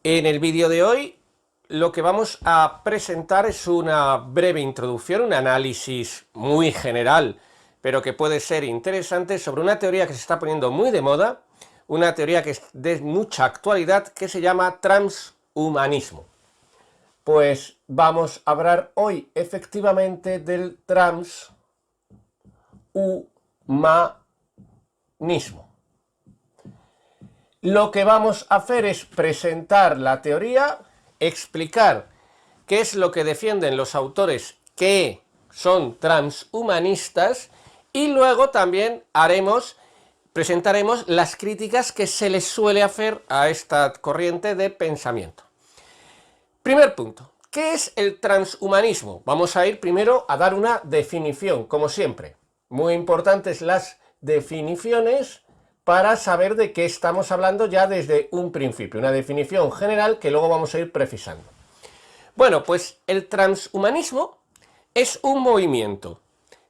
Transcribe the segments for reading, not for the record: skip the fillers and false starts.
En el vídeo de hoy lo que vamos a presentar es una breve introducción, un análisis muy general, pero que puede ser interesante sobre una teoría que se está poniendo muy de moda, una teoría que es de mucha actualidad, que se llama transhumanismo. Pues vamos a hablar hoy efectivamente del transhumanismo. Lo que vamos a hacer es presentar la teoría, explicar qué es lo que defienden los autores que son transhumanistas y luego también presentaremos las críticas que se les suele hacer a esta corriente de pensamiento. Primer punto, ¿qué es el transhumanismo? Vamos a ir primero a dar una definición, como siempre. Muy importantes las definiciones para saber de qué estamos hablando ya desde un principio. Una definición general que luego vamos a ir precisando. Bueno, pues el transhumanismo es un movimiento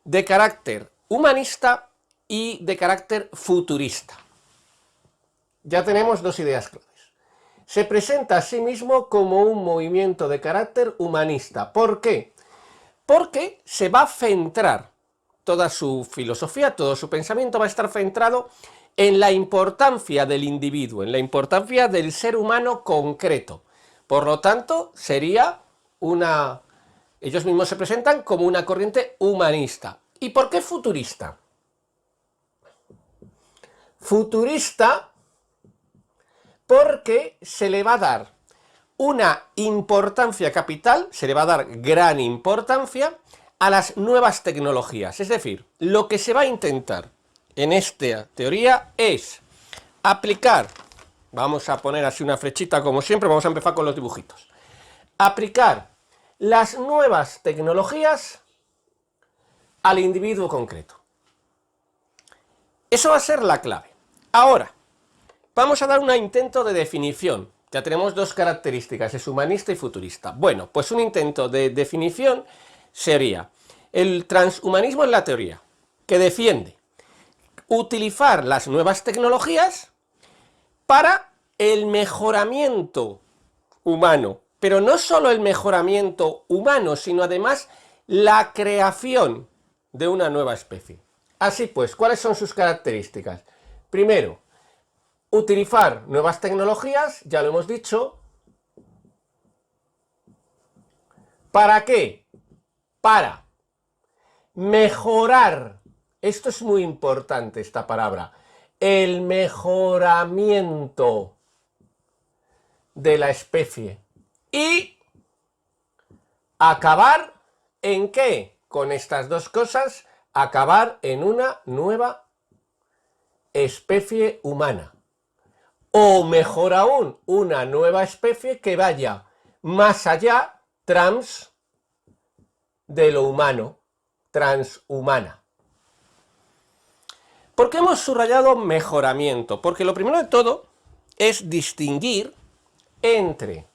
de carácter humanista y de carácter futurista. Ya tenemos dos ideas claves. Se presenta a sí mismo como un movimiento de carácter humanista. ¿Por qué? Porque se va a centrar toda su filosofía, todo su pensamiento va a estar centrado en la importancia del individuo, en la importancia del ser humano concreto. Por lo tanto, ellos mismos se presentan como una corriente humanista. ¿Y por qué futurista? Futurista porque se le va a dar una importancia capital, se le va a dar gran importancia a las nuevas tecnologías. Es decir, lo que se va a intentar en esta teoría es aplicar, vamos a poner así una flechita como siempre, vamos a empezar con los dibujitos, aplicar las nuevas tecnologías al individuo concreto. Eso va a ser la clave. Ahora, vamos a dar un intento de definición. Ya tenemos dos características, es humanista y futurista. Bueno, pues un intento de definición sería: el transhumanismo es la teoría que defiende utilizar las nuevas tecnologías para el mejoramiento humano, pero no solo el mejoramiento humano, sino además la creación de una nueva especie. Así pues, ¿cuáles son sus características? Primero, utilizar nuevas tecnologías, ya lo hemos dicho. ¿Para qué? Para mejorar, esto es muy importante, esta palabra, el mejoramiento de la especie. Y acabar ¿en qué? Con estas dos cosas, acabar en una nueva especie humana. O mejor aún, una nueva especie que vaya más allá, de lo humano, transhumana. ¿Por qué hemos subrayado mejoramiento? Porque lo primero de todo es distinguir entre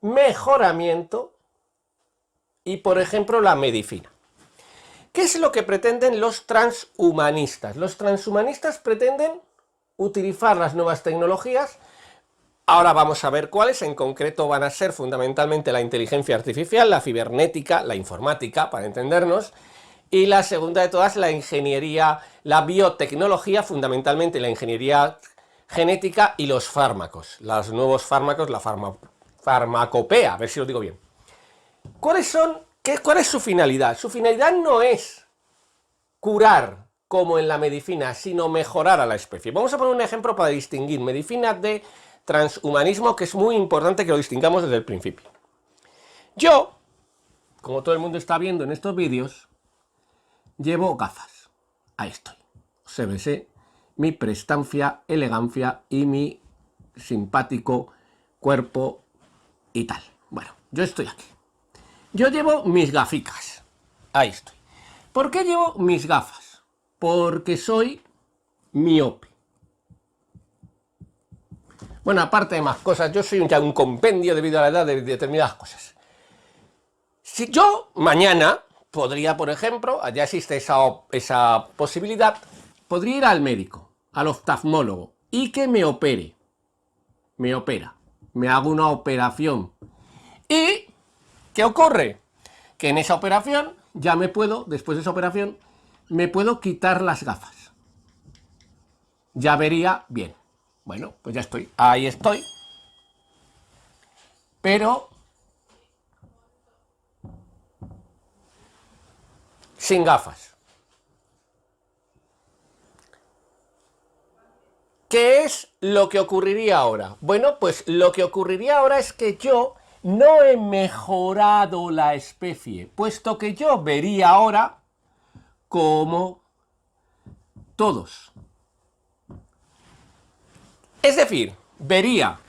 mejoramiento y, por ejemplo, la medicina. ¿Qué es lo que pretenden los transhumanistas? Los transhumanistas pretenden utilizar las nuevas tecnologías. Ahora vamos a ver cuáles, en concreto van a ser fundamentalmente la inteligencia artificial, la cibernética, la informática, para entendernos, y la segunda de todas, la ingeniería, la biotecnología, fundamentalmente la ingeniería genética y los fármacos, los nuevos fármacos, la farmacopea, a ver si lo digo bien. ¿Cuál es su finalidad? Su finalidad no es curar como en la medicina, sino mejorar a la especie. Vamos a poner un ejemplo para distinguir medicina de transhumanismo, que es muy importante que lo distingamos desde el principio. Yo, como todo el mundo está viendo en estos vídeos, llevo gafas. Ahí estoy. Obsérvese mi prestancia, elegancia y mi simpático cuerpo y tal. Bueno, yo estoy aquí. Yo llevo mis gaficas. Ahí estoy. ¿Por qué llevo mis gafas? Porque soy miope. Bueno, aparte de más cosas, yo soy ya un compendio debido a la edad de determinadas cosas. Si yo mañana podría, por ejemplo, ya existe esa posibilidad, podría ir al médico, al oftalmólogo, y que me opere. Me opera. me hago una operación. ¿Y qué ocurre? Que en esa operación ya me puedo, después de esa operación, me puedo quitar las gafas. Ya vería bien. Bueno, pues ya estoy. Ahí estoy. Pero sin gafas. ¿Qué es lo que ocurriría ahora? Bueno, pues lo que ocurriría ahora es que yo no he mejorado la especie, puesto que yo vería ahora como todos. Es decir, vería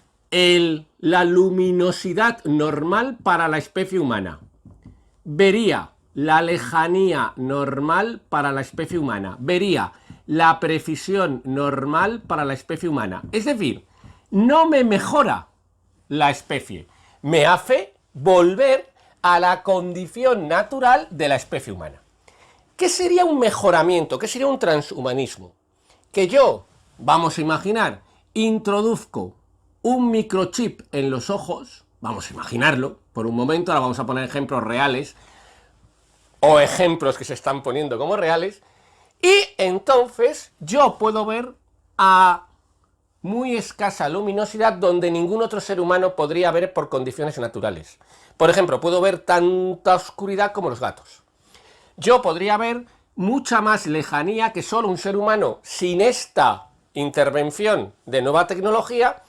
la luminosidad normal para la especie humana. Vería la lejanía normal para la especie humana. Vería la precisión normal para la especie humana. Es decir, no me mejora la especie, me hace volver a la condición natural de la especie humana. ¿Qué sería un mejoramiento? ¿Qué sería un transhumanismo? Que yo, vamos a imaginar, introduzco un microchip en los ojos, vamos a imaginarlo, por un momento, ahora vamos a poner ejemplos reales, o ejemplos que se están poniendo como reales, y entonces yo puedo ver a muy escasa luminosidad donde ningún otro ser humano podría ver por condiciones naturales. Por ejemplo, puedo ver tanta oscuridad como los gatos. Yo podría ver mucha más lejanía que solo un ser humano sin esta intervención de nueva tecnología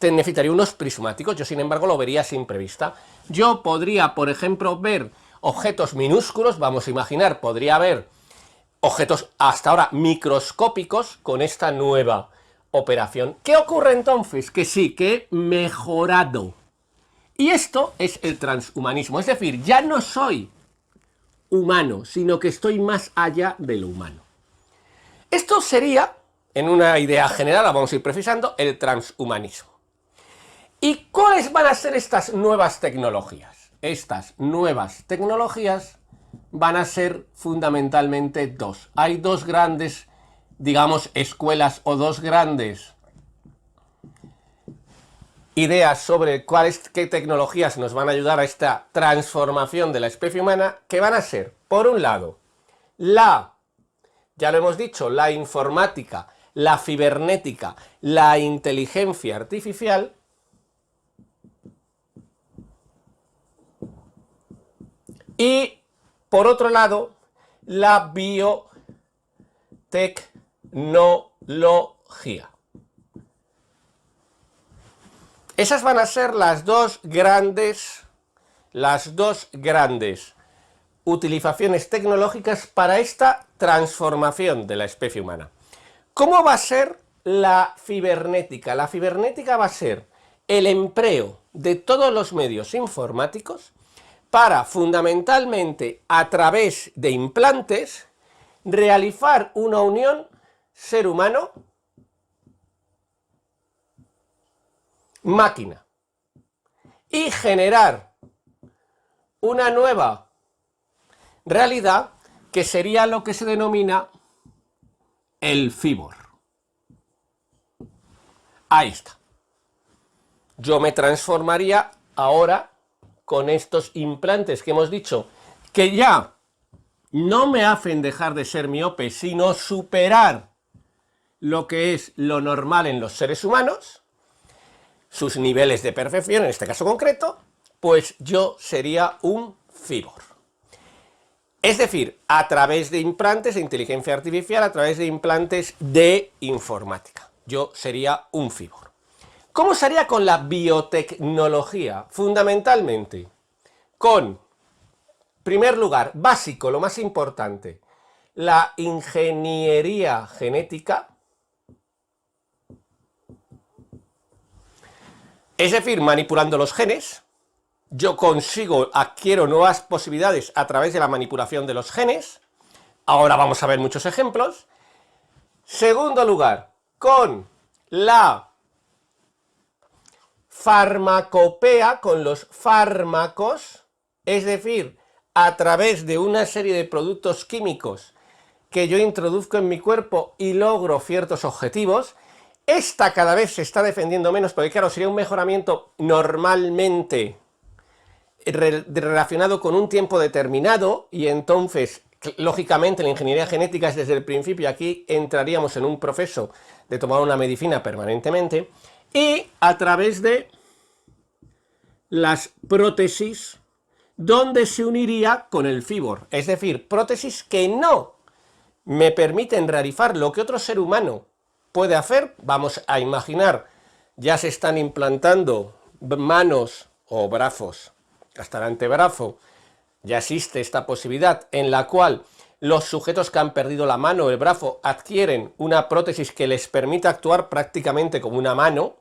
necesitaría unos prismáticos. Yo, sin embargo, lo vería sin prevista. Yo podría, por ejemplo, ver objetos minúsculos, vamos a imaginar, podría ver objetos hasta ahora microscópicos con esta nueva operación. ¿Qué ocurre entonces? Que sí, que he mejorado. Y esto es el transhumanismo, es decir, ya no soy humano, sino que estoy más allá de lo humano. Esto sería, en una idea general, la vamos a ir precisando, el transhumanismo. ¿Y cuáles van a ser estas nuevas tecnologías? Estas nuevas tecnologías van a ser fundamentalmente dos. Hay dos grandes, digamos, escuelas o dos grandes ideas sobre qué tecnologías nos van a ayudar a esta transformación de la especie humana, que van a ser, por un lado, ya lo hemos dicho, la informática, la cibernética, la inteligencia artificial, y, por otro lado, la biotecnología. Esas van a ser las dos grandes utilizaciones tecnológicas para esta transformación de la especie humana. ¿Cómo va a ser la cibernética? La cibernética va a ser el empleo de todos los medios informáticos para, fundamentalmente, a través de implantes, realizar una unión ser humano-máquina y generar una nueva realidad que sería lo que se denomina el cyborg. Ahí está. Yo me transformaría ahora con estos implantes que hemos dicho, que ya no me hacen dejar de ser miope, sino superar lo que es lo normal en los seres humanos, sus niveles de perfección, en este caso concreto, pues yo sería un cyborg. Es decir, a través de implantes de inteligencia artificial, a través de implantes de informática. Yo sería un cyborg. ¿Cómo sería con la biotecnología? Fundamentalmente, con, en primer lugar, básico, lo más importante, la ingeniería genética, es decir, manipulando los genes. Yo adquiero nuevas posibilidades a través de la manipulación de los genes. Ahora vamos a ver muchos ejemplos. Segundo lugar, con la farmacopea, con los fármacos, es decir, a través de una serie de productos químicos que yo introduzco en mi cuerpo y logro ciertos objetivos. Esta cada vez se está defendiendo menos, porque claro, sería un mejoramiento normalmente relacionado con un tiempo determinado, y entonces, lógicamente, la ingeniería genética es desde el principio, aquí entraríamos en un proceso de tomar una medicina permanentemente, y a través de las prótesis, donde se uniría con el fibor, es decir, prótesis que no me permiten realizar lo que otro ser humano puede hacer. Vamos a imaginar, ya se están implantando manos o brazos, hasta el antebrazo, ya existe esta posibilidad en la cual los sujetos que han perdido la mano o el brazo adquieren una prótesis que les permite actuar prácticamente como una mano.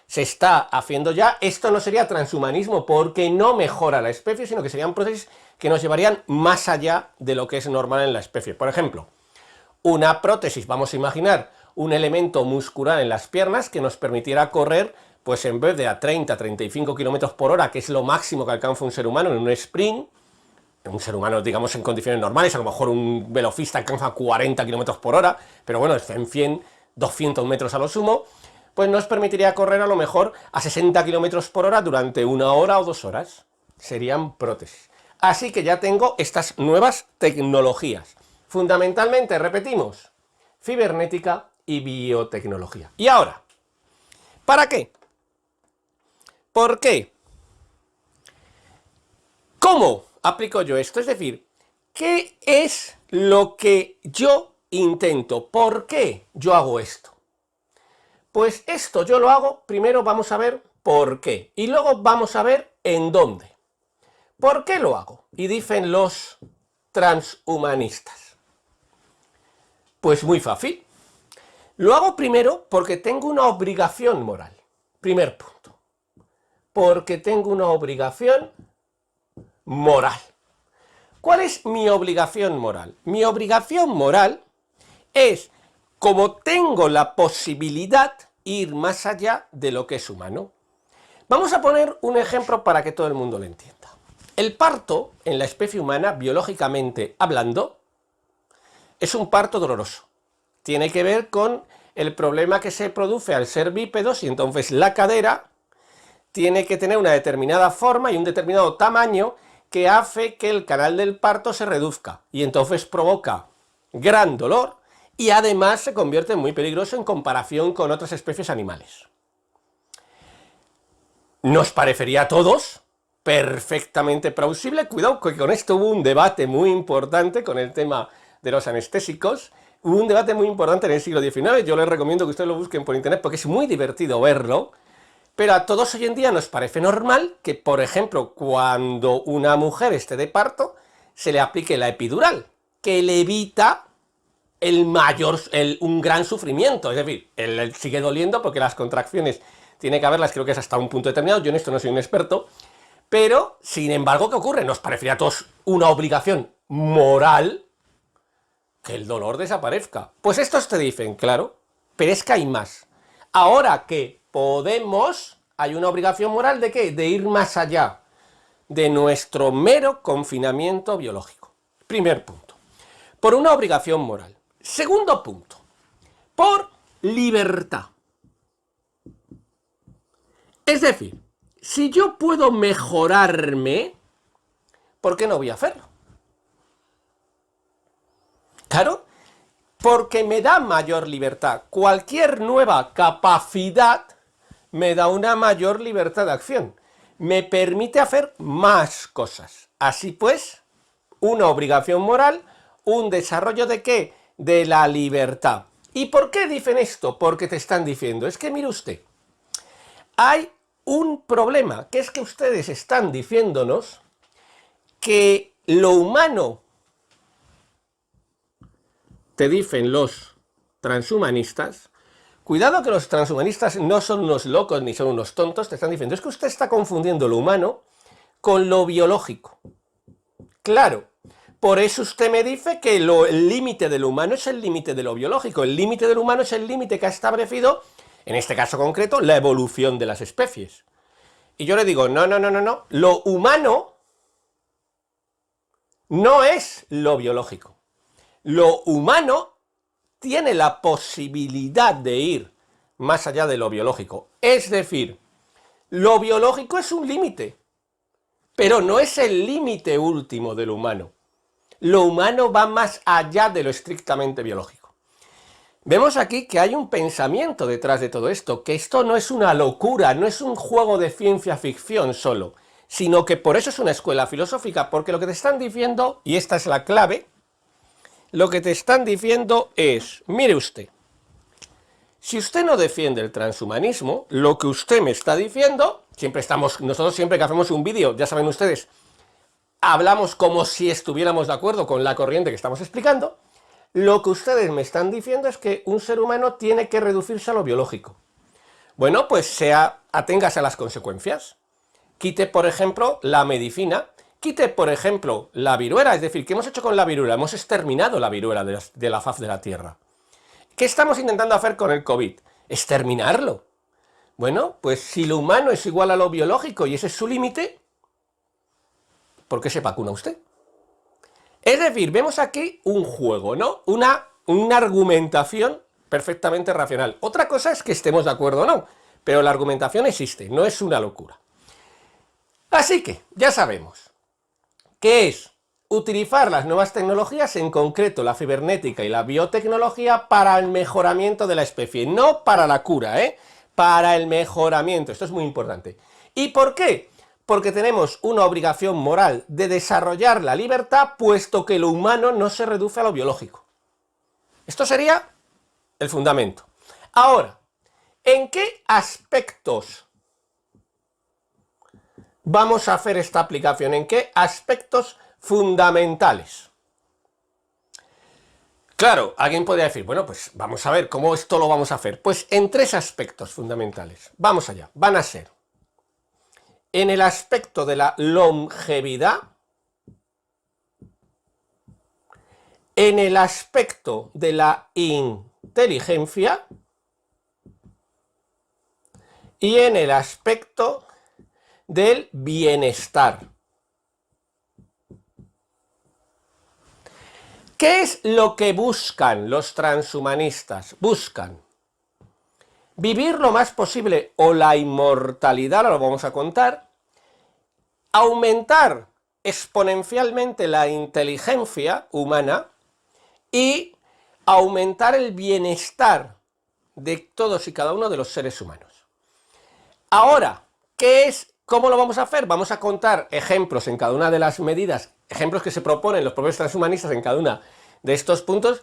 Se está haciendo ya. Esto no sería transhumanismo porque no mejora la especie, sino que serían prótesis que nos llevarían más allá de lo que es normal en la especie. Por ejemplo, una prótesis, vamos a imaginar un elemento muscular en las piernas que nos permitiera correr, pues en vez de a 30-35 km por hora, que es lo máximo que alcanza un ser humano en un sprint, un ser humano, digamos, en condiciones normales, a lo mejor un velocista alcanza 40 km por hora, pero bueno, en 100, 200 metros a lo sumo, pues nos permitiría correr a lo mejor a 60 km por hora durante 1 hora o 2 horas. Serían prótesis. Así que ya tengo estas nuevas tecnologías. Fundamentalmente, repetimos, cibernética y biotecnología. Y ahora, ¿para qué? ¿Por qué? ¿Cómo aplico yo esto? Es decir, ¿qué es lo que yo intento? ¿Por qué yo hago esto? Pues esto yo lo hago, primero vamos a ver por qué, y luego vamos a ver en dónde. ¿Por qué lo hago? Y dicen los transhumanistas. Pues muy fácil. Lo hago primero porque tengo una obligación moral. Primer punto. Porque tengo una obligación moral. ¿Cuál es mi obligación moral? Mi obligación moral es, como tengo la posibilidad, ir más allá de lo que es humano. Vamos a poner un ejemplo para que todo el mundo lo entienda. El parto, en la especie humana, biológicamente hablando, es un parto doloroso. Tiene que ver con el problema que se produce al ser bípedos, y entonces la cadera tiene que tener una determinada forma y un determinado tamaño que hace que el canal del parto se reduzca, y entonces provoca gran dolor, y además se convierte en muy peligroso en comparación con otras especies animales. Nos parecería a todos perfectamente plausible. Cuidado, que con esto hubo un debate muy importante con el tema de los anestésicos. Hubo un debate muy importante en el siglo XIX. Yo les recomiendo que ustedes lo busquen por internet porque es muy divertido verlo. Pero a todos hoy en día nos parece normal que, por ejemplo, cuando una mujer esté de parto, se le aplique la epidural, que le evita un gran sufrimiento. Es decir, él sigue doliendo porque las contracciones tiene que haberlas, creo que es hasta un punto determinado. Yo en esto no soy un experto, pero, sin embargo, ¿qué ocurre? Nos parecería a todos una obligación moral que el dolor desaparezca. Pues estos te dicen, claro, pero es que hay más. Ahora que podemos, hay una obligación moral ¿de qué? De ir más allá de nuestro mero confinamiento biológico. Primer punto. Por una obligación moral. Segundo punto. Por libertad. Es decir, si yo puedo mejorarme, ¿por qué no voy a hacerlo? Claro, porque me da mayor libertad. Cualquier nueva capacidad me da una mayor libertad de acción. Me permite hacer más cosas. Así pues, una obligación moral, un desarrollo ¿de qué? De la libertad. ¿Y por qué dicen esto? Porque te están diciendo, es que mire usted, hay un problema, que es que ustedes están diciéndonos que lo humano, te dicen los transhumanistas, cuidado que los transhumanistas no son unos locos ni son unos tontos, te están diciendo, es que usted está confundiendo lo humano con lo biológico. Claro, por eso usted me dice que el límite de lo humano es el límite de lo biológico, el límite del humano es el límite que ha establecido, en este caso concreto, la evolución de las especies. Y yo le digo, no, lo humano no es lo biológico. Lo humano tiene la posibilidad de ir más allá de lo biológico. Es decir, lo biológico es un límite, pero no es el límite último de lo humano. Lo humano va más allá de lo estrictamente biológico. Vemos aquí que hay un pensamiento detrás de todo esto, que esto no es una locura, no es un juego de ciencia ficción solo, sino que por eso es una escuela filosófica, porque lo que te están diciendo, y esta es la clave, lo que te están diciendo es, mire usted, si usted no defiende el transhumanismo, lo que usted me está diciendo, nosotros siempre que hacemos un vídeo, ya saben ustedes, hablamos como si estuviéramos de acuerdo con la corriente que estamos explicando, lo que ustedes me están diciendo es que un ser humano tiene que reducirse a lo biológico. Bueno, pues aténgase a las consecuencias. Quite, por ejemplo, la medicina, quite, por ejemplo, la viruela, es decir, ¿qué hemos hecho con la viruela? Hemos exterminado la viruela de la faz de la Tierra. ¿Qué estamos intentando hacer con el COVID? Exterminarlo. Bueno, pues si lo humano es igual a lo biológico y ese es su límite, ¿por qué se vacuna usted? Es decir, vemos aquí un juego, ¿no? Una argumentación perfectamente racional. Otra cosa es que estemos de acuerdo o no, pero la argumentación existe, no es una locura. Así que, ya sabemos, que es utilizar las nuevas tecnologías, en concreto la cibernética y la biotecnología, para el mejoramiento de la especie, no para la cura, para el mejoramiento, esto es muy importante. ¿Y por qué? Porque tenemos una obligación moral de desarrollar la libertad, puesto que lo humano no se reduce a lo biológico. Esto sería el fundamento. Ahora, ¿en qué aspectos vamos a hacer esta aplicación? ¿En qué aspectos fundamentales? Claro, alguien podría decir, bueno, pues vamos a ver cómo esto lo vamos a hacer. Pues en 3 aspectos fundamentales. Vamos allá, van a ser en el aspecto de la longevidad, en el aspecto de la inteligencia y en el aspecto del bienestar. ¿Qué es lo que buscan los transhumanistas? Buscan vivir lo más posible, o la inmortalidad, ahora lo vamos a contar, aumentar exponencialmente la inteligencia humana y aumentar el bienestar de todos y cada uno de los seres humanos. Ahora, ¿cómo lo vamos a hacer? Vamos a contar ejemplos en cada una de las medidas, ejemplos que se proponen los propios transhumanistas en cada una de estos puntos,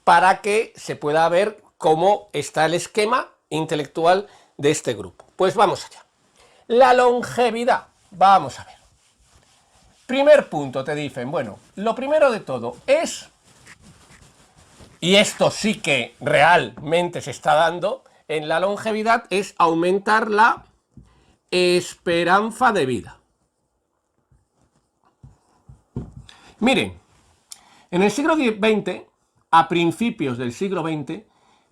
para que se pueda ver cómo está el esquema intelectual de este grupo. Pues vamos allá. La longevidad, vamos a ver. Primer punto, te dicen, bueno, lo primero de todo es, y esto sí que realmente se está dando en la longevidad, es aumentar la esperanza de vida. Miren, en el siglo XX, a principios del siglo XX,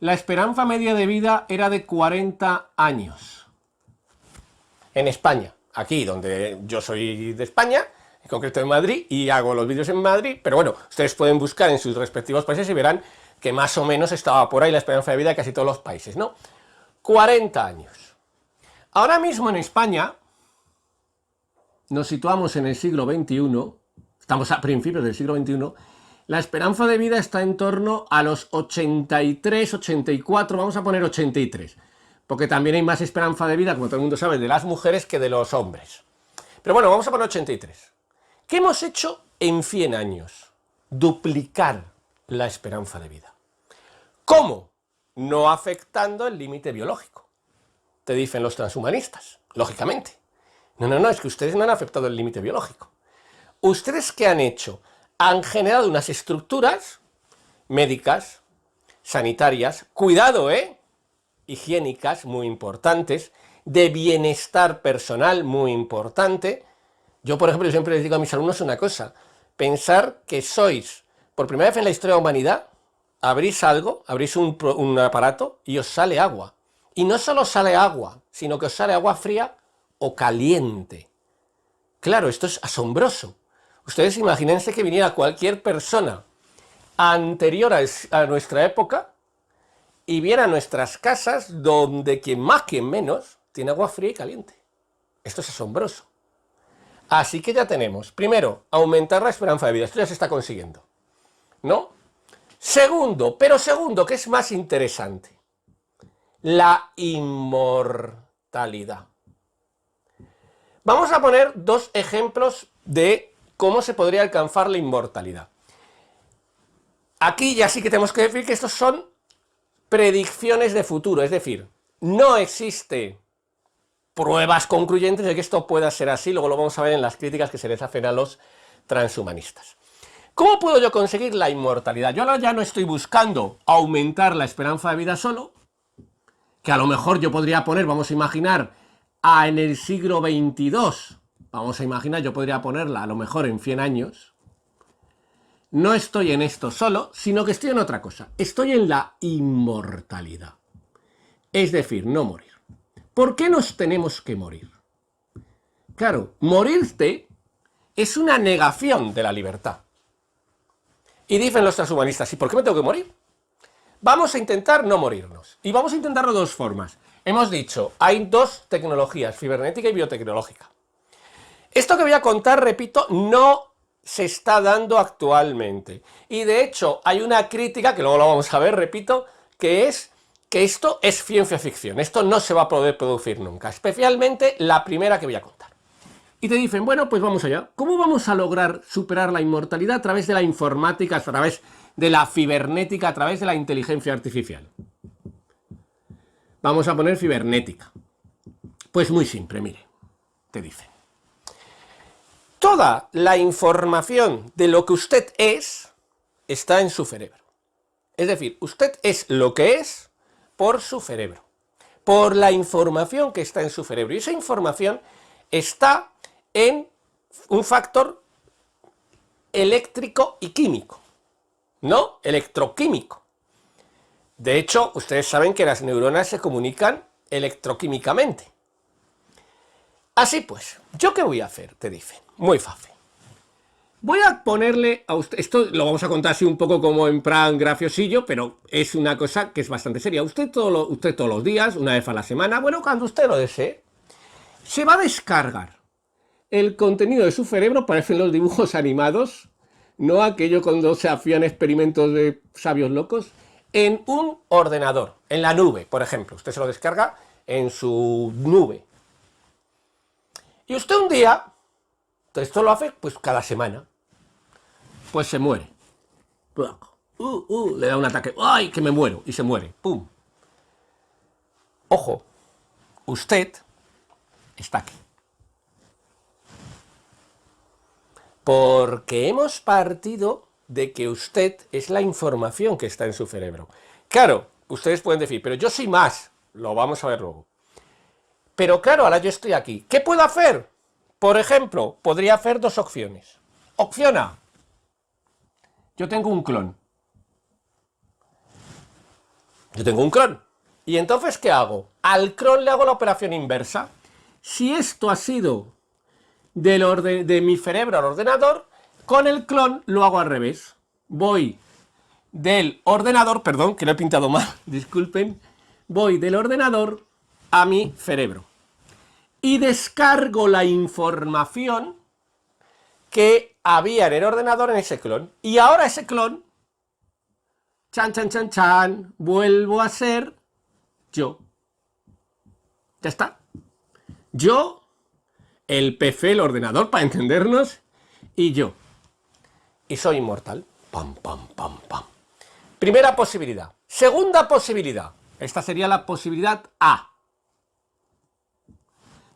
la esperanza media de vida era de 40 años. En España, aquí donde yo soy de España, en concreto en Madrid, y hago los vídeos en Madrid, pero bueno, ustedes pueden buscar en sus respectivos países y verán que más o menos estaba por ahí la esperanza de vida de casi todos los países, ¿no? 40 años. Ahora mismo en España, nos situamos en el siglo XXI, estamos a principios del siglo XXI, la esperanza de vida está en torno a los 83, 84, vamos a poner 83, porque también hay más esperanza de vida, como todo el mundo sabe, de las mujeres que de los hombres. Pero bueno, vamos a poner 83. ¿Qué hemos hecho en 100 años? Duplicar la esperanza de vida. ¿Cómo? No afectando el límite biológico, te dicen los transhumanistas, lógicamente. No, es que ustedes no han afectado el límite biológico. ¿Ustedes qué han hecho? Han generado unas estructuras médicas, sanitarias, cuidado, higiénicas, muy importantes, de bienestar personal, muy importante. Yo, por ejemplo, siempre les digo a mis alumnos una cosa, pensar que sois, por primera vez en la historia de la humanidad, abrís algo, abrís un aparato y os sale agua. Y no solo sale agua, sino que os sale agua fría o caliente. Claro, esto es asombroso. Ustedes imagínense que viniera cualquier persona anterior a nuestra época y bien a nuestras casas, donde quien más, quien menos, tiene agua fría y caliente. Esto es asombroso. Así que ya tenemos, primero, aumentar la esperanza de vida. Esto ya se está consiguiendo, ¿no? Segundo, que es más interesante, la inmortalidad. Vamos a poner dos ejemplos de cómo se podría alcanzar la inmortalidad. Aquí ya sí que tenemos que decir que estos son predicciones de futuro, es decir, no existe pruebas concluyentes de que esto pueda ser así, luego lo vamos a ver en las críticas que se les hacen a los transhumanistas. ¿Cómo puedo yo conseguir la inmortalidad? Yo ahora ya no estoy buscando aumentar la esperanza de vida solo, que a lo mejor yo podría poner, vamos a imaginar, en el siglo XXII, vamos a imaginar, yo podría ponerla a lo mejor en 100 años. No estoy en esto solo, sino que estoy en otra cosa. Estoy en la inmortalidad. Es decir, no morir. ¿Por qué nos tenemos que morir? Claro, morirte es una negación de la libertad. Y dicen los transhumanistas, ¿y por qué me tengo que morir? Vamos a intentar no morirnos. Y vamos a intentarlo de dos formas. Hemos dicho, hay dos tecnologías, cibernética y biotecnológica. Esto que voy a contar, repito, no se está dando actualmente. Y de hecho, hay una crítica, que luego lo vamos a ver, repito, que es que esto es ciencia ficción. Esto no se va a poder producir nunca. Especialmente la primera que voy a contar. Y te dicen, bueno, pues vamos allá. ¿Cómo vamos a lograr superar la inmortalidad? A través de la informática, a través de la cibernética, a través de la inteligencia artificial. Vamos a poner cibernética. Pues muy simple, mire, te dicen. Toda la información de lo que usted es está en su cerebro. Es decir, usted es lo que es por su cerebro, por la información que está en su cerebro. Y esa información está en un factor eléctrico y químico, no electroquímico. De hecho, ustedes saben que las neuronas se comunican electroquímicamente. Así pues, ¿yo qué voy a hacer? Te dicen. Muy fácil. Voy a ponerle a usted, esto lo vamos a contar así un poco como en plan graciosillo, pero es una cosa que es bastante seria. Usted todos los días, una vez a la semana, bueno, cuando usted lo desee, se va a descargar el contenido de su cerebro, parecen los dibujos animados, no aquello cuando se hacían experimentos de sabios locos, en un ordenador, en la nube, por ejemplo. Usted se lo descarga en su nube. Y usted un día, esto lo hace pues cada semana, pues se muere. Le da un ataque, ¡ay, que me muero! Y se muere, ¡pum! Ojo, usted está aquí. Porque hemos partido de que usted es la información que está en su cerebro. Claro, ustedes pueden decir, pero yo soy más, lo vamos a ver luego. Pero claro, ahora yo estoy aquí. ¿Qué puedo hacer? Por ejemplo, podría hacer dos opciones. Opción A. Yo tengo un clon. Y entonces, ¿qué hago? Al clon le hago la operación inversa. Si esto ha sido de mi cerebro al ordenador, con el clon lo hago al revés. Voy del ordenador, perdón, que lo he pintado mal, disculpen. Voy del ordenador a mi cerebro. Y descargo la información que había en el ordenador en ese clon. Y ahora ese clon, chan, chan, chan, chan, vuelvo a ser yo. Ya está. Yo, el PC, el ordenador, para entendernos, y yo. Y soy inmortal. Pam, pam, pam, pam. Primera posibilidad. Segunda posibilidad. Esta sería la posibilidad A.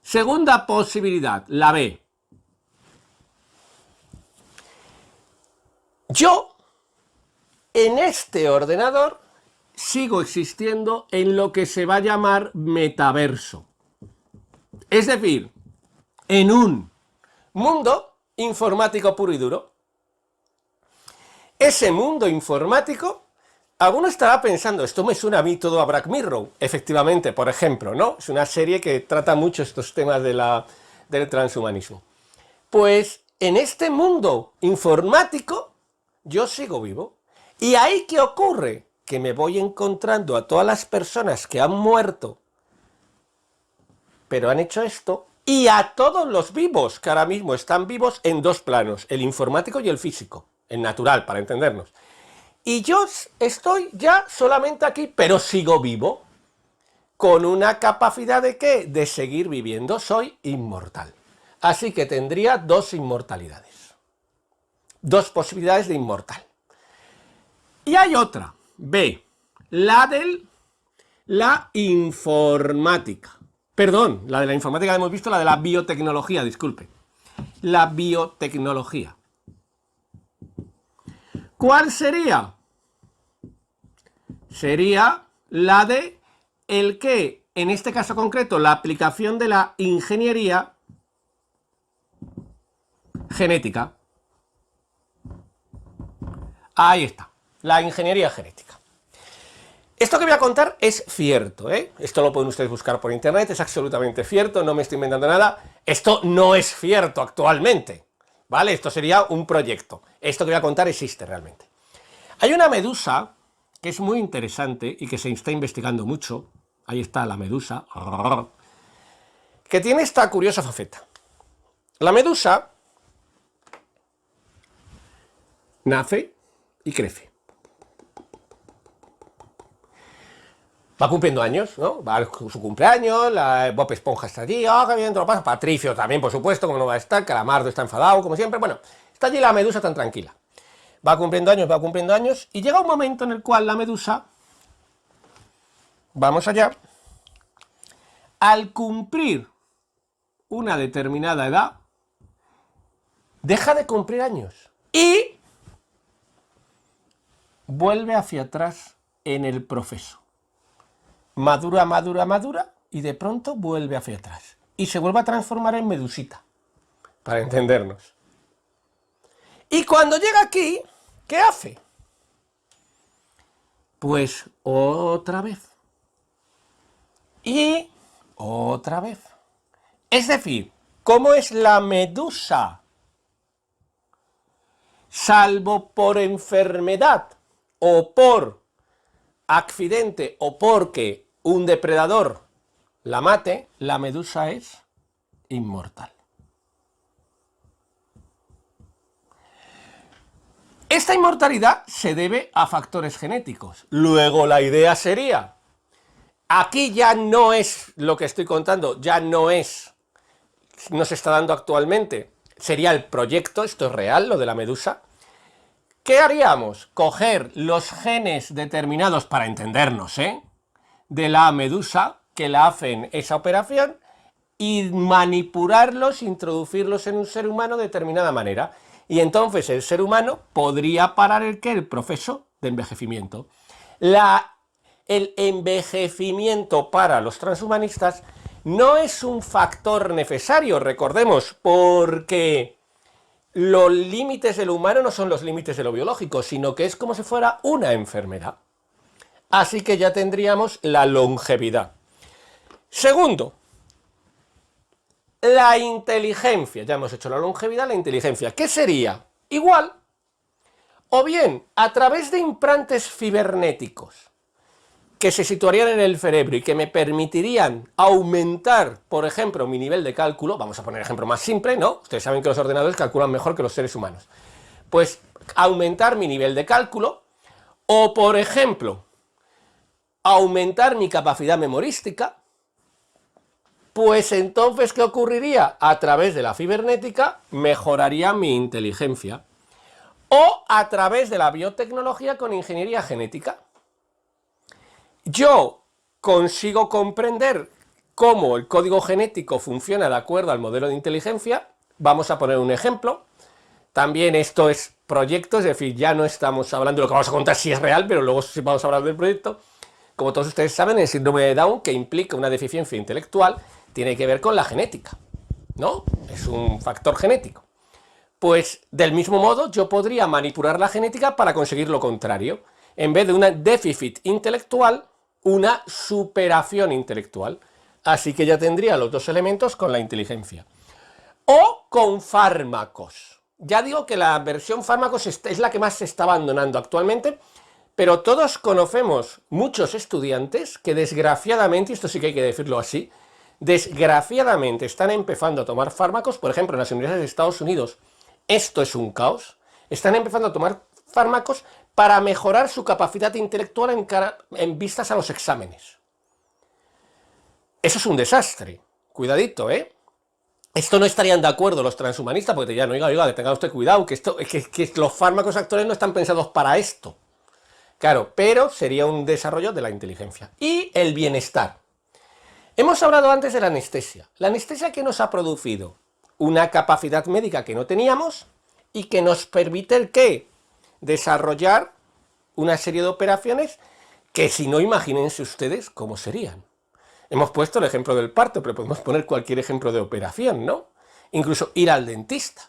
Segunda posibilidad, la B. Yo, en este ordenador, sigo existiendo en lo que se va a llamar metaverso. Es decir, en un mundo informático puro y duro. Ese mundo informático, alguno estará pensando, esto me suena a mí todo a Black Mirror, efectivamente, por ejemplo, ¿no? Es una serie que trata mucho estos temas del transhumanismo. Pues en este mundo informático yo sigo vivo. ¿Y ahí qué ocurre? que me voy encontrando a todas las personas que han muerto, pero han hecho esto, y a todos los vivos, que ahora mismo están vivos en dos planos, el informático y el físico, el natural, para entendernos. Y yo estoy ya solamente aquí, pero sigo vivo, con una capacidad de ¿qué? De seguir viviendo, soy inmortal. Así que tendría dos inmortalidades, dos posibilidades de inmortal. Y hay otra, B, la informática. Perdón, la de la informática hemos visto, la de la biotecnología, disculpe. La biotecnología. ¿Cuál sería? Sería la de el que, en este caso concreto, la aplicación de la ingeniería genética. Ahí está, la ingeniería genética. Esto que voy a contar es cierto, ¿eh? Esto lo pueden ustedes buscar por internet, es absolutamente cierto, no me estoy inventando nada. Esto no es cierto actualmente, ¿vale? Esto sería un proyecto. Esto que voy a contar existe realmente. Hay una medusa que es muy interesante y que se está investigando mucho. Ahí está la medusa, que tiene esta curiosa faceta. La medusa nace y crece. Va cumpliendo años, ¿no? Va a su cumpleaños, Bob Esponja está allí, qué bien, te lo pasa. Patricio también, por supuesto, como no va a estar, Calamardo está enfadado, como siempre. Bueno, está allí la medusa tan tranquila. Va cumpliendo años, y llega un momento en el cual la medusa, vamos allá, al cumplir una determinada edad, deja de cumplir años y vuelve hacia atrás en el proceso. Madura, y de pronto vuelve hacia atrás. Y se vuelve a transformar en medusita, para entendernos. Y cuando llega aquí, ¿qué hace? Pues otra vez. Y otra vez. Es decir, ¿cómo es la medusa? Salvo por enfermedad, o por accidente, o porque un depredador la mate, la medusa es inmortal. Esta inmortalidad se debe a factores genéticos. Luego la idea sería, aquí ya no es lo que estoy contando, ya no se está dando actualmente, sería el proyecto, esto es real, lo de la medusa. ¿Qué haríamos? Coger los genes determinados, para entendernos, de la medusa, que la hacen esa operación, y manipularlos, introducirlos en un ser humano de determinada manera. Y entonces el ser humano podría parar el proceso de envejecimiento. El envejecimiento para los transhumanistas no es un factor necesario, recordemos, porque los límites de lo humano no son los límites de lo biológico, sino que es como si fuera una enfermedad. Así que ya tendríamos la longevidad. Segundo, la inteligencia. Ya hemos hecho la longevidad, la inteligencia. ¿Qué sería? Igual, o bien a través de implantes cibernéticos que se situarían en el cerebro y que me permitirían aumentar, por ejemplo, mi nivel de cálculo. Vamos a poner ejemplo más simple, ¿no? Ustedes saben que los ordenadores calculan mejor que los seres humanos. Pues aumentar mi nivel de cálculo, o por ejemplo, aumentar mi capacidad memorística. Pues entonces, ¿qué ocurriría? A través de la cibernética mejoraría mi inteligencia. O a través de la biotecnología con ingeniería genética. Yo consigo comprender cómo el código genético funciona de acuerdo al modelo de inteligencia. Vamos a poner un ejemplo. También esto es proyecto, es decir, ya no estamos hablando de lo que vamos a contar si es real, pero luego sí vamos a hablar del proyecto. Como todos ustedes saben, el síndrome de Down, que implica una deficiencia intelectual, tiene que ver con la genética, ¿no? Es un factor genético. Pues del mismo modo yo podría manipular la genética para conseguir lo contrario. En vez de un déficit intelectual, una superación intelectual. Así que ya tendría los dos elementos con la inteligencia. O con fármacos. Ya digo que la versión fármacos es la que más se está abandonando actualmente, Pero todos conocemos muchos estudiantes que desgraciadamente, y esto sí que hay que decirlo así, desgraciadamente están empezando a tomar fármacos, por ejemplo, en las universidades de Estados Unidos, esto es un caos, están empezando a tomar fármacos para mejorar su capacidad intelectual en vistas a los exámenes. Eso es un desastre. Cuidadito, ¿eh? Esto no estarían de acuerdo los transhumanistas, porque te dirían, oiga, tenga usted cuidado, que los fármacos actuales no están pensados para esto. Claro, pero sería un desarrollo de la inteligencia. Y el bienestar. Hemos hablado antes de la anestesia. La anestesia que nos ha producido una capacidad médica que no teníamos y que nos permite el qué? Desarrollar una serie de operaciones que si no, imagínense ustedes cómo serían. Hemos puesto el ejemplo del parto, pero podemos poner cualquier ejemplo de operación, ¿no? Incluso ir al dentista.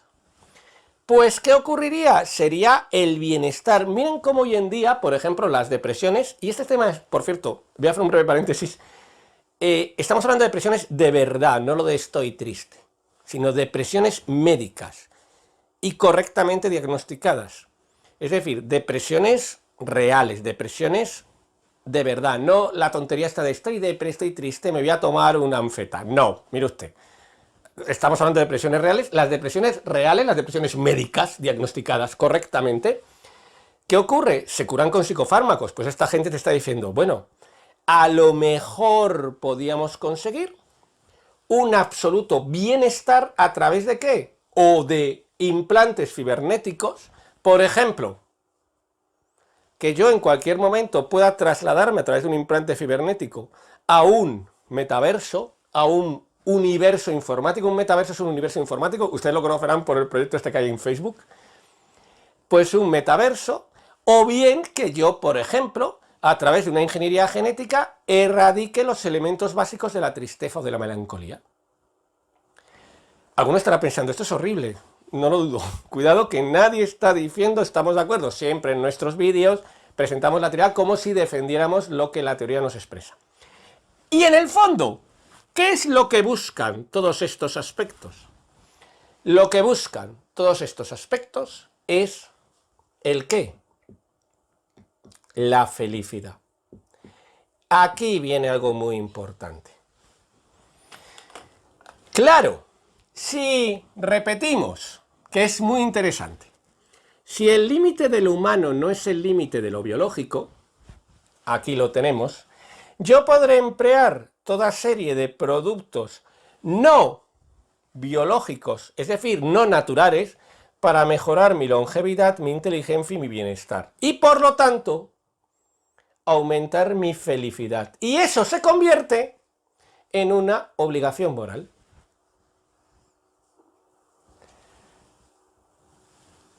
Pues, ¿qué ocurriría? Sería el bienestar. Miren cómo hoy en día, por ejemplo, las depresiones, y este tema es, por cierto, voy a hacer un breve paréntesis, estamos hablando de depresiones de verdad, no lo de estoy triste, sino depresiones médicas y correctamente diagnosticadas. Es decir, depresiones reales, depresiones de verdad, no la tontería esta de estoy triste, me voy a tomar un anfeta. No, mire usted, estamos hablando de depresiones reales, las depresiones médicas diagnosticadas correctamente. ¿Qué ocurre? Se curan con psicofármacos. Pues esta gente te está diciendo, bueno, a lo mejor podíamos conseguir un absoluto bienestar a través de ¿qué? O de implantes cibernéticos, por ejemplo, que yo en cualquier momento pueda trasladarme a través de un implante cibernético a un metaverso, a un universo informático. Un metaverso es un universo informático, ustedes lo conocerán por el proyecto este que hay en Facebook. Pues un metaverso, o bien que yo, por ejemplo, a través de una ingeniería genética, erradique los elementos básicos de la tristeza o de la melancolía. Alguno estará pensando, esto es horrible, no lo dudo. Cuidado que nadie está diciendo, estamos de acuerdo, siempre en nuestros vídeos presentamos la teoría como si defendiéramos lo que la teoría nos expresa. Y en el fondo, ¿qué es lo que buscan todos estos aspectos? Lo que buscan todos estos aspectos es ¿el qué? La felicidad. Aquí viene algo muy importante. Claro, si repetimos, que es muy interesante, si el límite de lo humano no es el límite de lo biológico, aquí lo tenemos, yo podré emplear toda serie de productos no biológicos, es decir, no naturales, para mejorar mi longevidad, mi inteligencia y mi bienestar. Y por lo tanto, aumentar mi felicidad. Y eso se convierte en una obligación moral.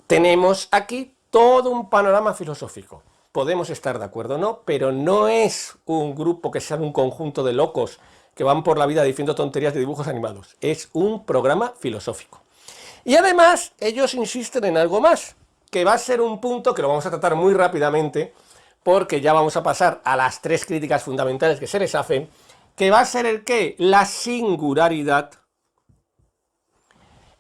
Tenemos aquí todo un panorama filosófico. Podemos estar de acuerdo o no, pero no es un grupo que sea un conjunto de locos que van por la vida diciendo tonterías de dibujos animados. Es un programa filosófico. Y además, ellos insisten en algo más, que va a ser un punto que lo vamos a tratar muy rápidamente, porque ya vamos a pasar a las tres críticas fundamentales que se les hacen, que va a ser el qué, la singularidad,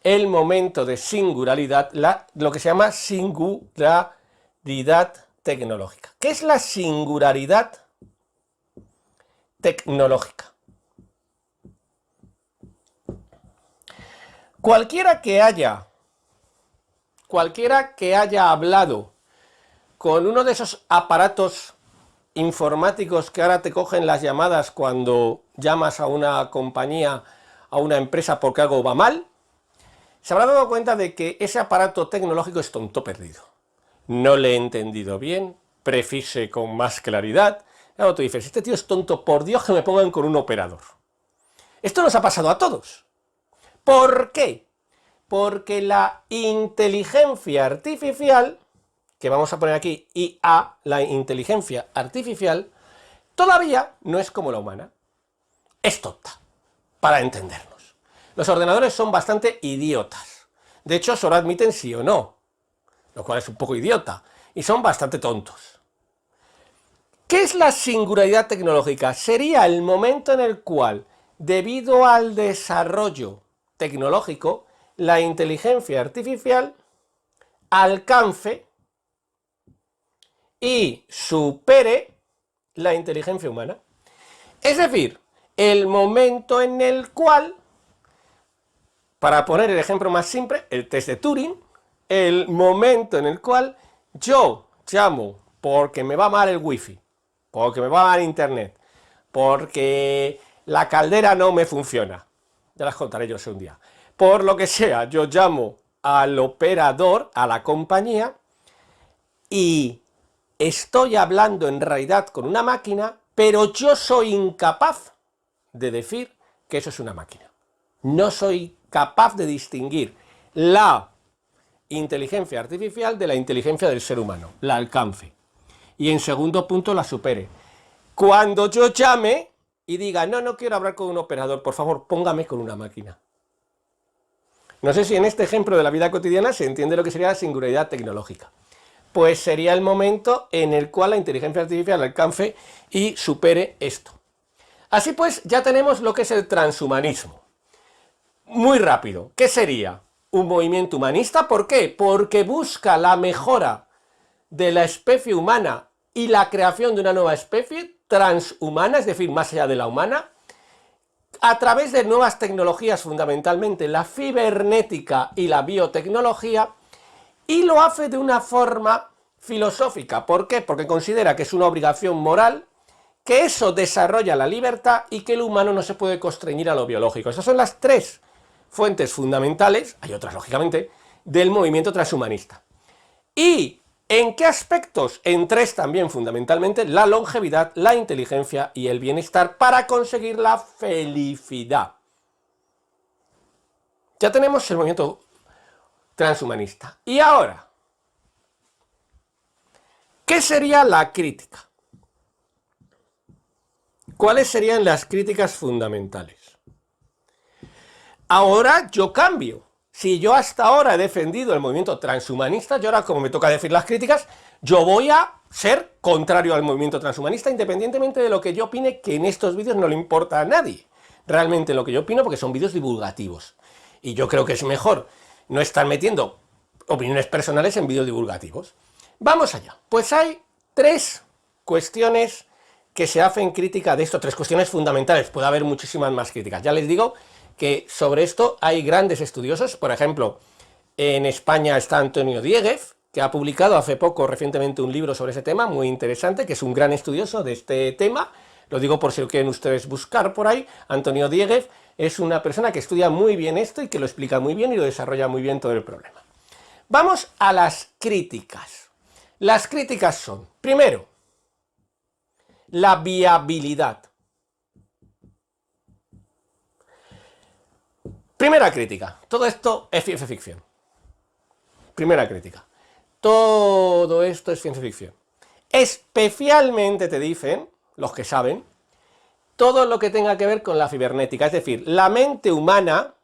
el momento de singularidad, lo que se llama singularidad tecnológica. ¿Qué es la singularidad tecnológica? Cualquiera que haya hablado con uno de esos aparatos informáticos que ahora te cogen las llamadas cuando llamas a una compañía, a una empresa porque algo va mal, se habrá dado cuenta de que ese aparato tecnológico es tonto perdido. No le he entendido bien, precise con más claridad. Luego tú dices, este tío es tonto, por Dios que me pongan con un operador. Esto nos ha pasado a todos. ¿Por qué? Porque la inteligencia artificial, que vamos a poner aquí IA, la inteligencia artificial, todavía no es como la humana. Es tonta, para entendernos. Los ordenadores son bastante idiotas. De hecho, solo admiten sí o no, lo cual es un poco idiota, y son bastante tontos. ¿Qué es la singularidad tecnológica? Sería el momento en el cual, debido al desarrollo tecnológico, la inteligencia artificial alcance y supere la inteligencia humana. Es decir, el momento en el cual, para poner el ejemplo más simple, el test de Turing, el momento en el cual yo llamo porque me va mal el wifi, porque me va mal internet, porque la caldera no me funciona, ya las contaré yo un día, por lo que sea, yo llamo al operador, a la compañía, y estoy hablando en realidad con una máquina, pero yo soy incapaz de decir que eso es una máquina. No soy capaz de distinguir la inteligencia artificial de la inteligencia del ser humano, la alcance. Y en segundo punto, la supere. Cuando yo llame y diga, no quiero hablar con un operador, por favor, póngame con una máquina. No sé si en este ejemplo de la vida cotidiana se entiende lo que sería la singularidad tecnológica. Pues sería el momento en el cual la inteligencia artificial alcance y supere esto. Así pues, ya tenemos lo que es el transhumanismo. Muy rápido, ¿qué sería? Un movimiento humanista, ¿por qué? Porque busca la mejora de la especie humana y la creación de una nueva especie transhumana, es decir, más allá de la humana, a través de nuevas tecnologías, fundamentalmente la cibernética y la biotecnología, y lo hace de una forma filosófica. ¿Por qué? Porque considera que es una obligación moral, que eso desarrolla la libertad y que el humano no se puede constreñir a lo biológico. Esas son las tres fuentes fundamentales, hay otras lógicamente, del movimiento transhumanista. ¿Y en qué aspectos? En tres también fundamentalmente: la longevidad, la inteligencia y el bienestar, para conseguir la felicidad. Ya tenemos el movimiento transhumanista. Y ahora, ¿qué sería la crítica? ¿Cuáles serían las críticas fundamentales? Ahora yo cambio. Si yo hasta ahora he defendido el movimiento transhumanista, yo ahora, como me toca decir las críticas, yo voy a ser contrario al movimiento transhumanista, independientemente de lo que yo opine, que en estos vídeos no le importa a nadie realmente lo que yo opino, porque son vídeos divulgativos. Y yo creo que es mejor no estar metiendo opiniones personales en vídeos divulgativos. Vamos allá. Pues hay tres cuestiones que se hacen crítica de esto, tres cuestiones fundamentales. Puede haber muchísimas más críticas. Ya les digo que sobre esto hay grandes estudiosos. Por ejemplo, en España está Antonio Dieguez, que ha publicado hace poco, recientemente, un libro sobre ese tema, muy interesante, que es un gran estudioso de este tema. Lo digo por si lo quieren ustedes buscar por ahí. Antonio Dieguez es una persona que estudia muy bien esto y que lo explica muy bien y lo desarrolla muy bien todo el problema. Vamos a las críticas. Las críticas son, primero, la viabilidad. Primera crítica, todo esto es ciencia ficción. Primera crítica, todo esto es ciencia ficción. Especialmente te dicen, los que saben, todo lo que tenga que ver con la cibernética, es decir, la mente humana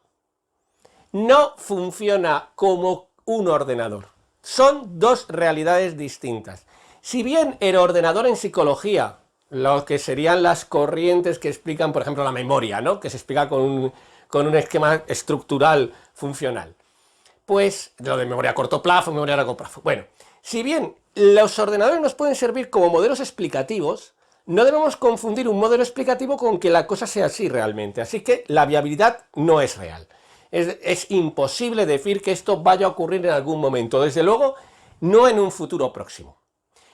no funciona como un ordenador. Son dos realidades distintas. Si bien el ordenador en psicología, lo que serían las corrientes que explican, por ejemplo, la memoria, ¿no?, que se explica con un esquema estructural funcional, pues lo de memoria a corto plazo, memoria a largo plazo. Bueno, si bien los ordenadores nos pueden servir como modelos explicativos, no debemos confundir un modelo explicativo con que la cosa sea así realmente. Así que la viabilidad no es real. Es imposible decir que esto vaya a ocurrir en algún momento. Desde luego, no en un futuro próximo.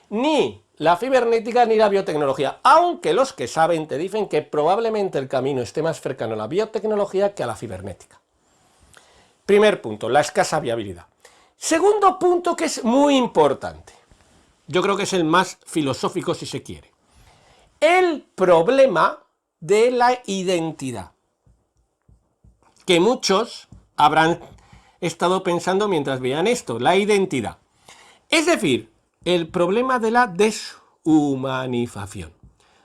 Ni la cibernética ni la biotecnología, aunque los que saben te dicen que probablemente el camino esté más cercano a la biotecnología que a la cibernética. Primer punto, la escasa viabilidad. Segundo punto, que es muy importante, yo creo que es el más filosófico si se quiere, el problema de la identidad, que muchos habrán estado pensando mientras veían esto, la identidad. Es decir, el problema de la deshumanización.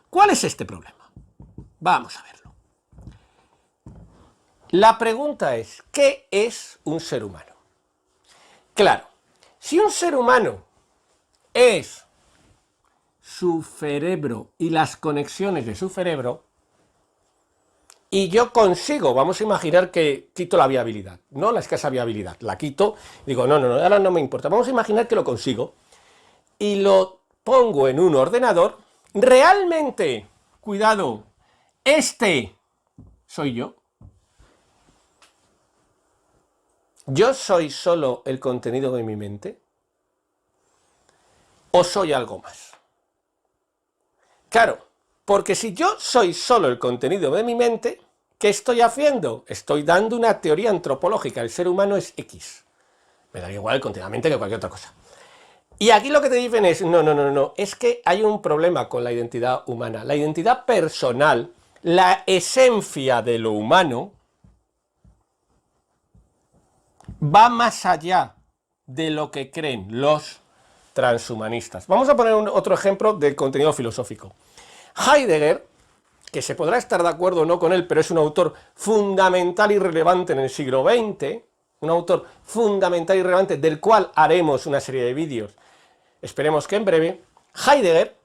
¿Cuál es este problema? Vamos a verlo. La pregunta es, ¿qué es un ser humano? Claro, si un ser humano es su cerebro y las conexiones de su cerebro, y yo consigo, vamos a imaginar que quito la viabilidad, no la escasa viabilidad, la quito, digo, no, ahora no me importa, vamos a imaginar que lo consigo, y lo pongo en un ordenador, realmente, cuidado, este soy yo. ¿Yo soy solo el contenido de mi mente? ¿O soy algo más? Claro, porque si yo soy solo el contenido de mi mente, ¿qué estoy haciendo? Estoy dando una teoría antropológica, el ser humano es X. Me da igual el contenido de la mente que cualquier otra cosa. Y aquí lo que te dicen es, no, es que hay un problema con la identidad humana. La identidad personal, la esencia de lo humano, va más allá de lo que creen los transhumanistas. Vamos a poner otro ejemplo de contenido filosófico. Heidegger, que se podrá estar de acuerdo o no con él, pero es un autor fundamental y relevante en el siglo XX, un autor fundamental y relevante del cual haremos una serie de vídeos, esperemos que en breve. Heidegger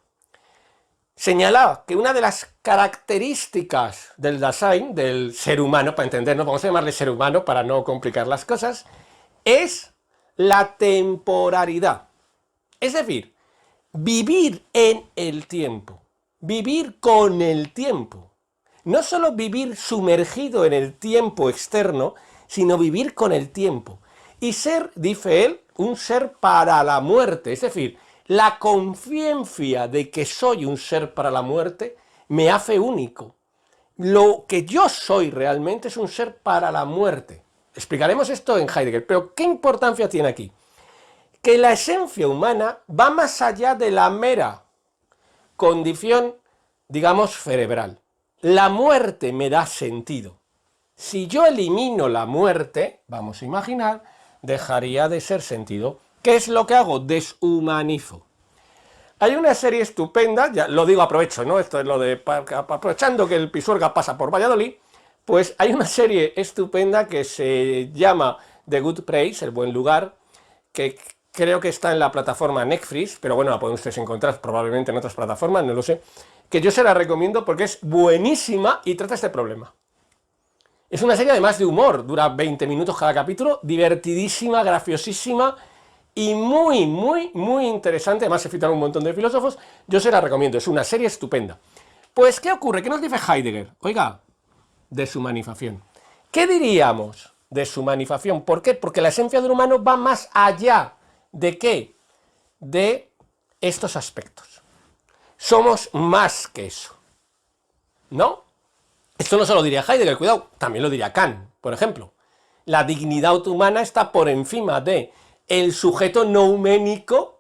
señalaba que una de las características del Dasein, del ser humano, para entendernos, vamos a llamarle ser humano para no complicar las cosas, es la temporalidad. Es decir, vivir en el tiempo, vivir con el tiempo. No solo vivir sumergido en el tiempo externo, sino vivir con el tiempo. Y ser, dice él, un ser para la muerte, es decir, la conciencia de que soy un ser para la muerte me hace único. Lo que yo soy realmente es un ser para la muerte. Explicaremos esto en Heidegger, pero ¿qué importancia tiene aquí? Que la esencia humana va más allá de la mera condición, digamos, cerebral. La muerte me da sentido. Si yo elimino la muerte, vamos a imaginar, dejaría de ser sentido. ¿Qué es lo que hago? Deshumanizo. Hay una serie estupenda, ya lo digo, aprovecho, ¿no? Esto es lo de, aprovechando que el Pisuerga pasa por Valladolid, pues hay una serie estupenda que se llama The Good Place, el buen lugar, que creo que está en la plataforma Netflix, pero bueno, la pueden ustedes encontrar probablemente en otras plataformas, no lo sé, que yo se la recomiendo porque es buenísima y trata este problema. Es una serie además de humor, dura 20 minutos cada capítulo, divertidísima, graciosísima y muy interesante. Además se citan un montón de filósofos, yo se la recomiendo, es una serie estupenda. Pues, ¿qué ocurre? ¿Qué nos dice Heidegger? Oiga, deshumanización. ¿Qué diríamos? Deshumanización. ¿Por qué? Porque la esencia del humano va más allá de ¿qué? De estos aspectos. Somos más que eso, ¿no? Esto no solo diría Heidegger, cuidado, también lo diría Kant, por ejemplo. La dignidad humana está por encima de el sujeto nouménico.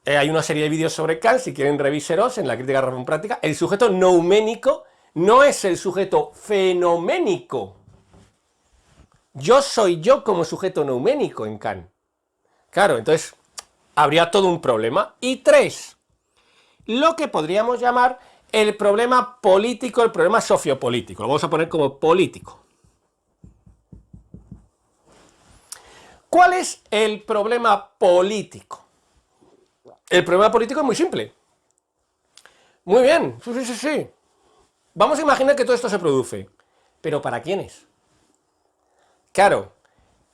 Hay una serie de vídeos sobre Kant, si quieren reviseros en la crítica de la razón práctica. El sujeto nouménico no es el sujeto fenoménico. Yo soy yo como sujeto nouménico en Kant. Claro, entonces habría todo un problema. Y 3, lo que podríamos llamar el problema político, el problema sociopolítico. Lo vamos a poner como político. ¿Cuál es el problema político? El problema político es muy simple. Muy bien, sí. Vamos a imaginar que todo esto se produce. ¿Pero para quiénes? Claro,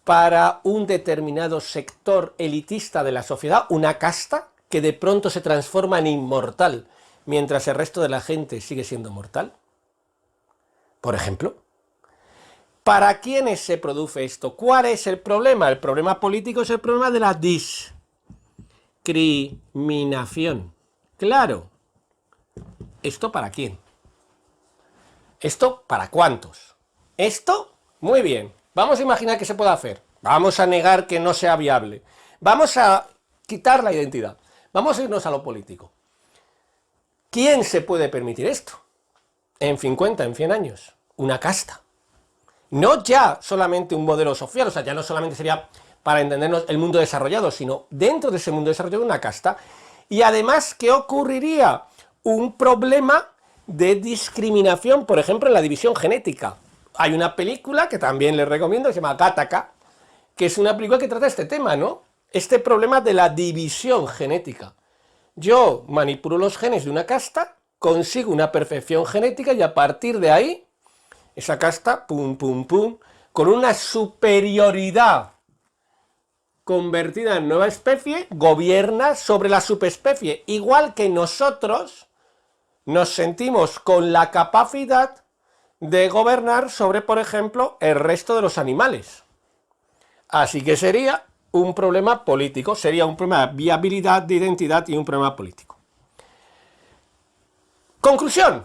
para un determinado sector elitista de la sociedad, una casta que de pronto se transforma en inmortal, mientras el resto de la gente sigue siendo mortal. Por ejemplo, ¿para quiénes se produce esto? ¿Cuál es el problema? El problema político es el problema de la discriminación. Claro. ¿Esto para quién? ¿Esto para cuántos? Esto, muy bien. Vamos a imaginar que se puede hacer. Vamos a negar que no sea viable. Vamos a quitar la identidad. Vamos a irnos a lo político. ¿Quién se puede permitir esto? En 50, en 100 años. Una casta. No ya solamente un modelo social, o sea, ya no solamente sería para entendernos el mundo desarrollado, sino dentro de ese mundo desarrollado una casta. Y además, ¿qué ocurriría? Un problema de discriminación, por ejemplo, en la división genética. Hay una película que también les recomiendo, que se llama Gattaca, que es una película que trata este tema, ¿no? Este problema de la división genética. Yo manipulo los genes de una casta, consigo una perfección genética y a partir de ahí, esa casta, con una superioridad convertida en nueva especie, gobierna sobre la subespecie, igual que nosotros nos sentimos con la capacidad de gobernar sobre, por ejemplo, el resto de los animales. Así que sería un problema político, sería un problema de viabilidad, de identidad y un problema político. Conclusión.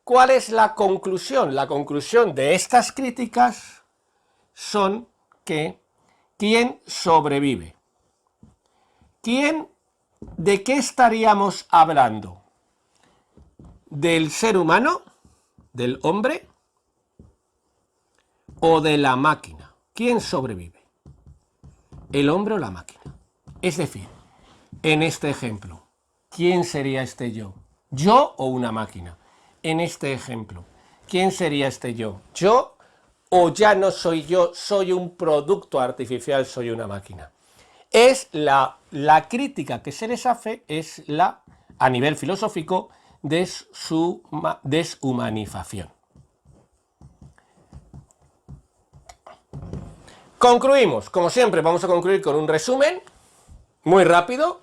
¿Cuál es la conclusión? La conclusión de estas críticas son que ¿quién sobrevive? ¿De qué estaríamos hablando? ¿Del ser humano? ¿Del hombre? ¿O de la máquina? ¿Quién sobrevive? ¿El hombre o la máquina? Es decir, en este ejemplo, ¿quién sería este yo? ¿Yo o una máquina? En este ejemplo, ¿quién sería este yo? ¿Yo o ya no soy yo, soy un producto artificial, soy una máquina? Es la crítica que se les hace, es a nivel filosófico, de su deshumanización. Concluimos, como siempre, vamos a concluir con un resumen muy rápido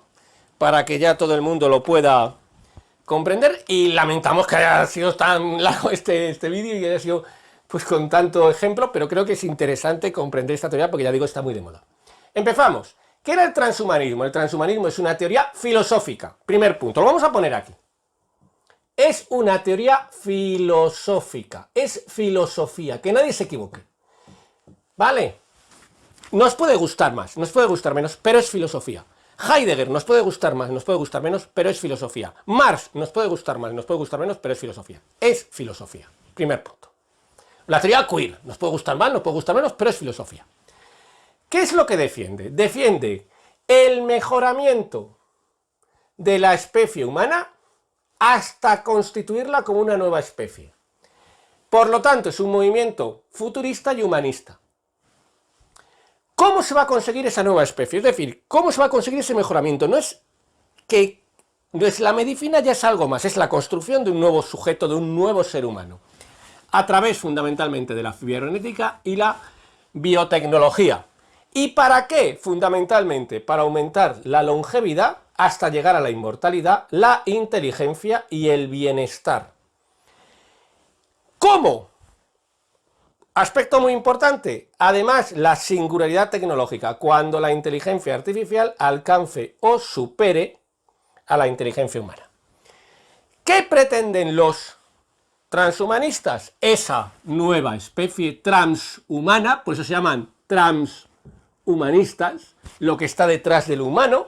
para que ya todo el mundo lo pueda comprender, y lamentamos que haya sido tan largo este vídeo y haya sido pues con tanto ejemplo, pero creo que es interesante comprender esta teoría porque ya digo, está muy de moda. Empezamos. ¿Qué era el transhumanismo? El transhumanismo es una teoría filosófica. Primer punto, lo vamos a poner aquí. Es una teoría filosófica, es filosofía, que nadie se equivoque. ¿Vale? Nos puede gustar más, nos puede gustar menos, pero es filosofía. Heidegger nos puede gustar más, nos puede gustar menos, pero es filosofía. Marx nos puede gustar más, nos puede gustar menos, pero es filosofía. Es filosofía. Primer punto. La teoría queer nos puede gustar más, nos puede gustar menos, pero es filosofía. ¿Qué es lo que defiende? Defiende el mejoramiento de la especie humana hasta constituirla como una nueva especie. Por lo tanto, es un movimiento futurista y humanista. ¿Cómo se va a conseguir esa nueva especie? Es decir, ¿cómo se va a conseguir ese mejoramiento? No es la medicina ya es algo más, es la construcción de un nuevo sujeto, de un nuevo ser humano, a través fundamentalmente de la biogenética y la biotecnología. ¿Y para qué? Fundamentalmente para aumentar la longevidad hasta llegar a la inmortalidad, la inteligencia y el bienestar. ¿Cómo? Aspecto muy importante, además, la singularidad tecnológica, cuando la inteligencia artificial alcance o supere a la inteligencia humana. ¿Qué pretenden los transhumanistas? Esa nueva especie transhumana, por eso se llaman transhumanistas, lo que está detrás del humano,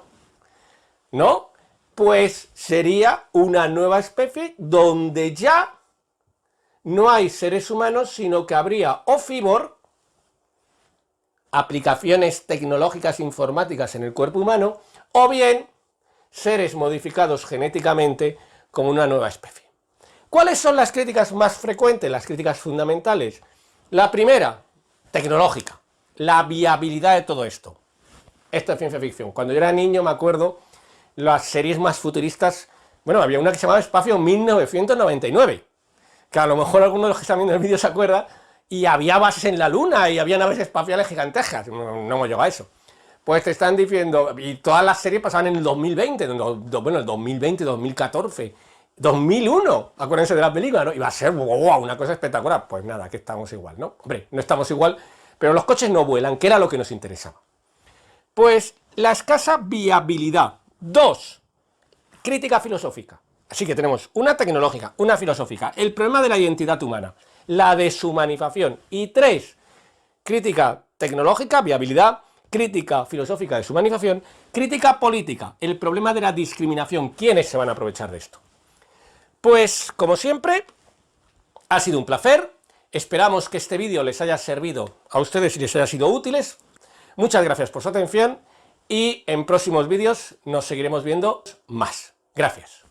¿no? Pues sería una nueva especie donde ya no hay seres humanos, sino que habría o cyborg, aplicaciones tecnológicas informáticas en el cuerpo humano, o bien seres modificados genéticamente como una nueva especie. ¿Cuáles son las críticas más frecuentes, las críticas fundamentales? La primera, tecnológica, la viabilidad de todo esto. Esto es ciencia ficción. Cuando yo era niño me acuerdo las series más futuristas, bueno, había una que se llamaba Espacio 1999, que a lo mejor algunos de los que están viendo el vídeo se acuerdan, y había bases en la Luna, y había naves espaciales gigantescas, no hemos llegado a eso. Pues te están diciendo, y todas las series pasaban en el 2020, bueno, el 2020, 2014, 2001, acuérdense de la película, ¿no? Iba a ser, wow, una cosa espectacular. Pues nada, que estamos igual, ¿no? Hombre, no estamos igual, pero los coches no vuelan, que era lo que nos interesaba. Pues la escasa viabilidad. 2, crítica filosófica. Así que tenemos una tecnológica, una filosófica, el problema de la identidad humana, la deshumanización. Y 3, crítica tecnológica, viabilidad, crítica filosófica, deshumanización, crítica política, el problema de la discriminación. ¿Quiénes se van a aprovechar de esto? Pues, como siempre, ha sido un placer. Esperamos que este vídeo les haya servido a ustedes y les haya sido útiles. Muchas gracias por su atención y en próximos vídeos nos seguiremos viendo más. Gracias.